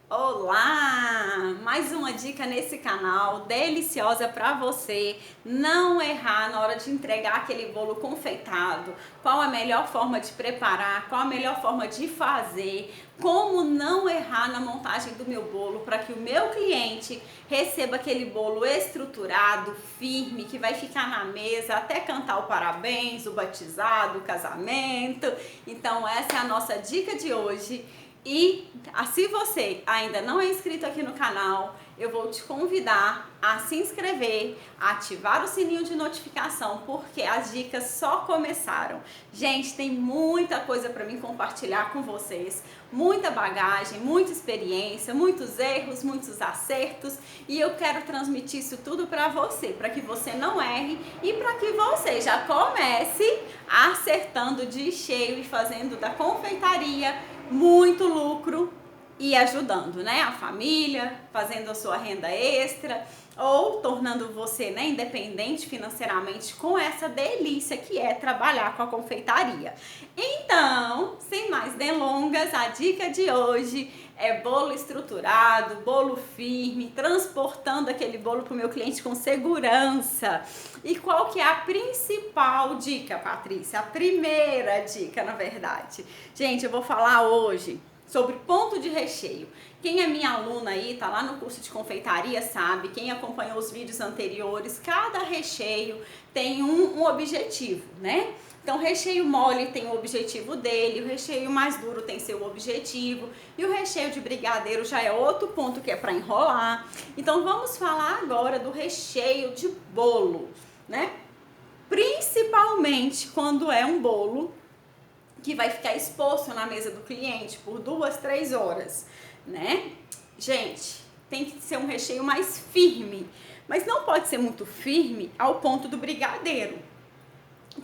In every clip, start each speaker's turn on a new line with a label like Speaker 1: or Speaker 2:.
Speaker 1: Olá! Mais uma dica nesse canal deliciosa para você não errar na hora de entregar aquele bolo confeitado. Qual a melhor forma de preparar, qual a melhor forma de fazer, como não errar na montagem do meu bolo para que o meu cliente receba aquele bolo estruturado, firme, que vai ficar na mesa até cantar o parabéns, o batizado, o casamento. Então essa é a nossa dica de hoje. E se você ainda não é inscrito aqui no canal, eu vou te convidar a se inscrever, a ativar o sininho de notificação, porque as dicas só começaram. Gente, tem muita coisa para mim compartilhar com vocês, muita bagagem, muita experiência, muitos erros, muitos acertos, e eu quero transmitir isso tudo para você, para que você não erre e para que você já comece acertando de cheio e fazendo da confeitaria muito lucro e ajudando, né, a família, fazendo a sua renda extra ou tornando você, né, independente financeiramente com essa delícia que é trabalhar com a confeitaria. Então, sem mais delongas, a dica de hoje é bolo estruturado, bolo firme, transportando aquele bolo para o meu cliente com segurança. E qual que é a principal dica, Patrícia? A primeira dica, na verdade. Gente, eu vou falar hoje sobre ponto de recheio. Quem é minha aluna aí, tá lá no curso de confeitaria, sabe, quem acompanhou os vídeos anteriores, cada recheio tem um objetivo, né? Então, o recheio mole tem o objetivo dele, o recheio mais duro tem seu objetivo, e o recheio de brigadeiro já é outro ponto que é para enrolar. Então, vamos falar agora do recheio de bolo, né? Principalmente quando é um bolo que vai ficar exposto na mesa do cliente por 2, 3 horas, né? Gente, tem que ser um recheio mais firme, mas não pode ser muito firme ao ponto do brigadeiro.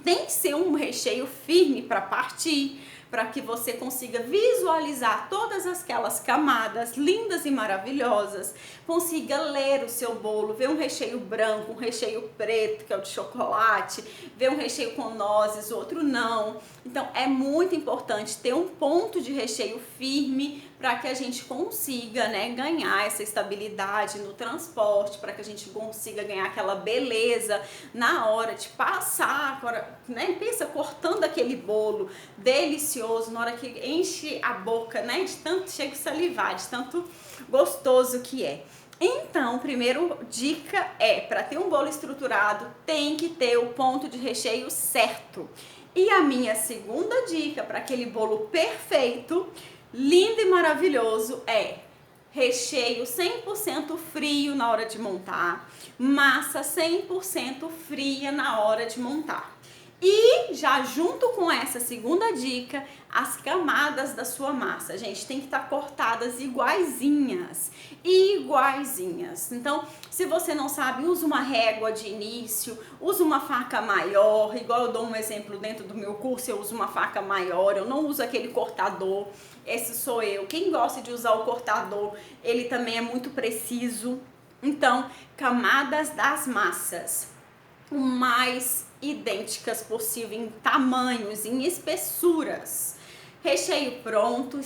Speaker 1: Tem que ser um recheio firme para partir, para que você consiga visualizar todas aquelas camadas lindas e maravilhosas, consiga ler o seu bolo, ver um recheio branco, um recheio preto, que é o de chocolate, ver um recheio com nozes, outro não. Então é muito importante ter um ponto de recheio firme para que a gente consiga, né, ganhar essa estabilidade no transporte, para que a gente consiga ganhar aquela beleza na hora de passar, né, pensa cortando aquele bolo delicioso, na hora que enche a boca, né, de tanto chega a salivar, de tanto gostoso que é. Então, primeiro dica é, para ter um bolo estruturado, tem que ter o ponto de recheio certo. E a minha segunda dica para aquele bolo perfeito, lindo e maravilhoso, é recheio 100% frio na hora de montar, massa 100% fria na hora de montar. E já junto com essa segunda dica, as camadas da sua massa, gente, tem que estar cortadas iguaizinhas, iguaizinhas. Então, se você não sabe, usa uma régua de início, usa uma faca maior, igual eu dou um exemplo dentro do meu curso, eu uso uma faca maior, eu não uso aquele cortador, esse sou eu. Quem gosta de usar o cortador, ele também é muito preciso. Então, camadas das massas, o mais idênticas possível em tamanhos, em espessuras. Recheio pronto,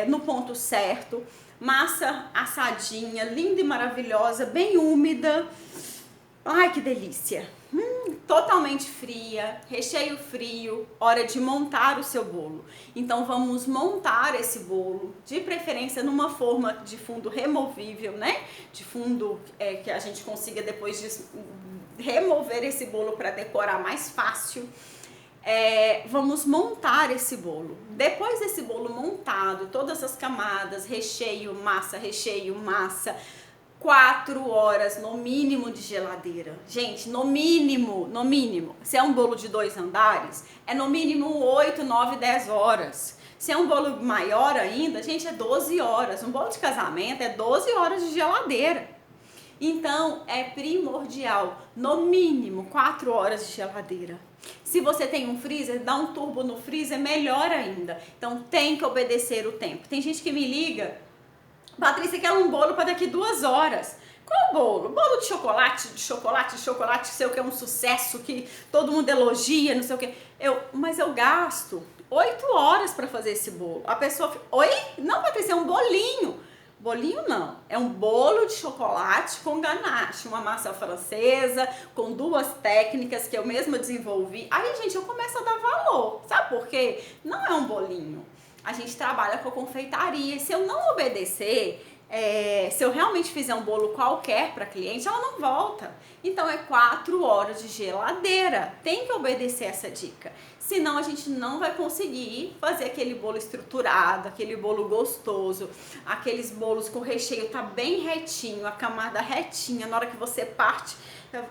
Speaker 1: no ponto certo, massa assadinha, linda e maravilhosa, bem úmida. Ai, que delícia! Totalmente fria, recheio frio, hora de montar o seu bolo. Então vamos montar esse bolo, de preferência numa forma de fundo removível, né? De fundo que a gente consiga depois de remover esse bolo para decorar mais fácil. Vamos montar esse bolo. Depois desse bolo montado, todas as camadas, recheio, massa, 4 horas no mínimo de geladeira. Gente, no mínimo. Se é um bolo de 2 andares, é no mínimo 8, 9, 10 horas. Se é um bolo maior ainda, gente, é 12 horas. Um bolo de casamento é 12 horas de geladeira. Então, é primordial, no mínimo 4 horas de geladeira. Se você tem um freezer, dá um turbo no freezer, melhor ainda. Então, tem que obedecer o tempo. Tem gente que me liga: Patrícia, quer um bolo para daqui 2 horas. Qual bolo? Bolo de chocolate, sei o que, é um sucesso que todo mundo elogia, não sei o que. Mas eu gasto 8 horas para fazer esse bolo. A pessoa fica: oi? Não, Patrícia, é um bolinho. Bolinho não, é um bolo de chocolate com ganache, uma massa francesa, com 2 técnicas que eu mesma desenvolvi. Aí, gente, eu começo a dar valor, sabe por quê? Não é um bolinho. A gente trabalha com a confeitaria e se eu não obedecer, se eu realmente fizer um bolo qualquer para cliente, ela não volta. Então é 4 horas de geladeira. Tem que obedecer essa dica. Senão a gente não vai conseguir fazer aquele bolo estruturado, aquele bolo gostoso, aqueles bolos com o recheio tá bem retinho, a camada retinha, na hora que você parte,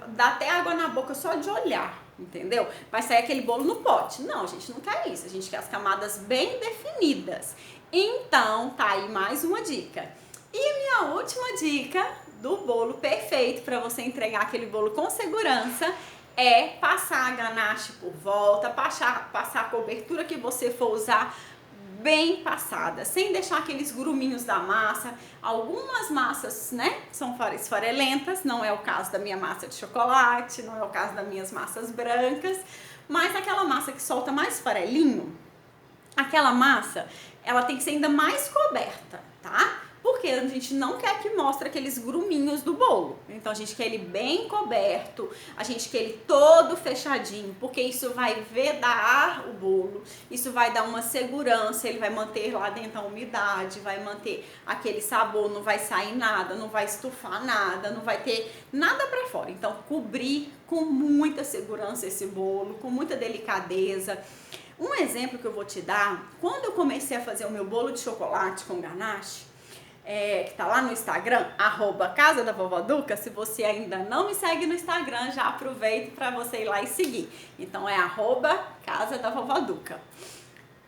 Speaker 1: dá até água na boca só de olhar, entendeu? Vai sair aquele bolo no pote. Não, a gente não quer isso, a gente quer as camadas bem definidas. Então, tá aí mais uma dica. E minha última dica do bolo perfeito para você entregar aquele bolo com segurança é passar a ganache por volta, passar a cobertura que você for usar bem passada, sem deixar aqueles gruminhos da massa. Algumas massas, né, são esfarelentas, não é o caso da minha massa de chocolate, não é o caso das minhas massas brancas, mas aquela massa que solta mais farelinho, aquela massa, ela tem que ser ainda mais coberta, tá? Porque a gente não quer que mostre aqueles gruminhos do bolo. Então a gente quer ele bem coberto, a gente quer ele todo fechadinho, porque isso vai vedar o bolo, isso vai dar uma segurança, ele vai manter lá dentro a umidade, vai manter aquele sabor, não vai sair nada, não vai estufar nada, não vai ter nada pra fora. Então cobrir com muita segurança esse bolo, com muita delicadeza. Um exemplo que eu vou te dar, quando eu comecei a fazer o meu bolo de chocolate com ganache, que tá lá no Instagram, @Casa da Vovó Duca. Se você ainda não me segue no Instagram, já aproveito para você ir lá e seguir. Então é @Casa da Vovó Duca.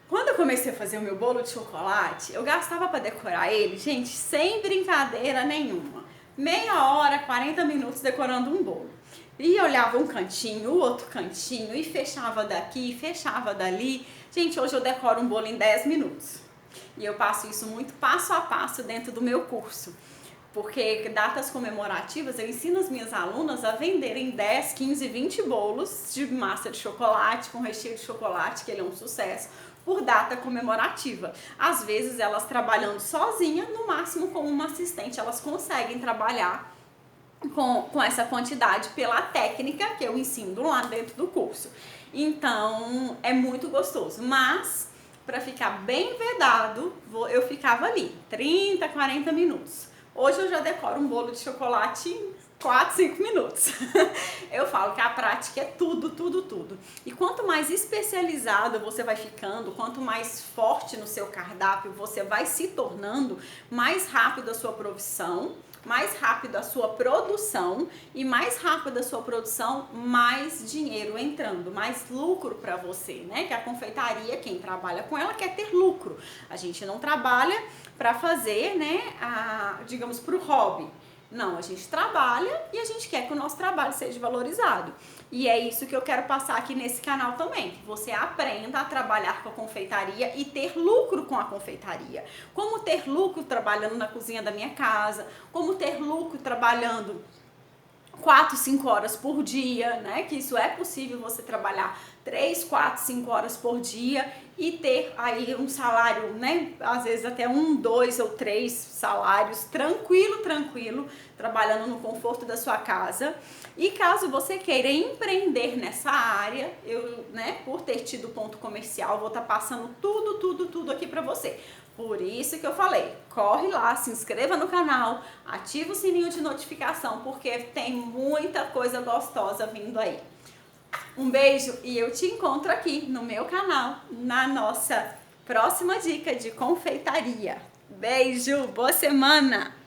Speaker 1: Quando eu comecei a fazer o meu bolo de chocolate, eu gastava para decorar ele, gente, sem brincadeira nenhuma. Meia hora, 40 minutos decorando um bolo. E olhava um cantinho, o outro cantinho, e fechava daqui, fechava dali. Gente, hoje eu decoro um bolo em 10 minutos. E eu passo isso muito passo a passo dentro do meu curso. Porque datas comemorativas, eu ensino as minhas alunas a venderem 10, 15, 20 bolos de massa de chocolate, com recheio de chocolate, que ele é um sucesso, por data comemorativa. Às vezes elas trabalhando sozinha, no máximo com uma assistente, elas conseguem trabalhar com essa quantidade pela técnica que eu ensino lá dentro do curso. Então é muito gostoso, mas para ficar bem vedado, eu ficava ali 30, 40 minutos. Hoje eu já decoro um bolo de chocolate em 4, 5 minutos. Eu falo que a prática é tudo, tudo, tudo. E quanto mais especializado você vai ficando, quanto mais forte no seu cardápio você vai se tornando, mais rápido a sua profissão, mais rápido a sua produção, e mais rápido a sua produção, mais dinheiro entrando, mais lucro para você, né? Que a confeitaria, quem trabalha com ela quer ter lucro. A gente não trabalha para fazer, né, digamos, para o hobby. Não, a gente trabalha e a gente quer que o nosso trabalho seja valorizado. E é isso que eu quero passar aqui nesse canal também, que você aprenda a trabalhar com a confeitaria e ter lucro com a confeitaria. Como ter lucro trabalhando na cozinha da minha casa, como ter lucro trabalhando 4, 5 horas por dia, né? Que isso é possível, você trabalhar 3, 4, 5 horas por dia e ter aí um salário, né? Às vezes até 1, 2 ou 3 salários, tranquilo, trabalhando no conforto da sua casa. E caso você queira empreender nessa área, eu, né, por ter tido ponto comercial, vou estar passando tudo aqui pra você. Por isso que eu falei, corre lá, se inscreva no canal, ativa o sininho de notificação, porque tem muita coisa gostosa vindo aí. Um beijo e eu te encontro aqui no meu canal, na nossa próxima dica de confeitaria. Beijo, boa semana!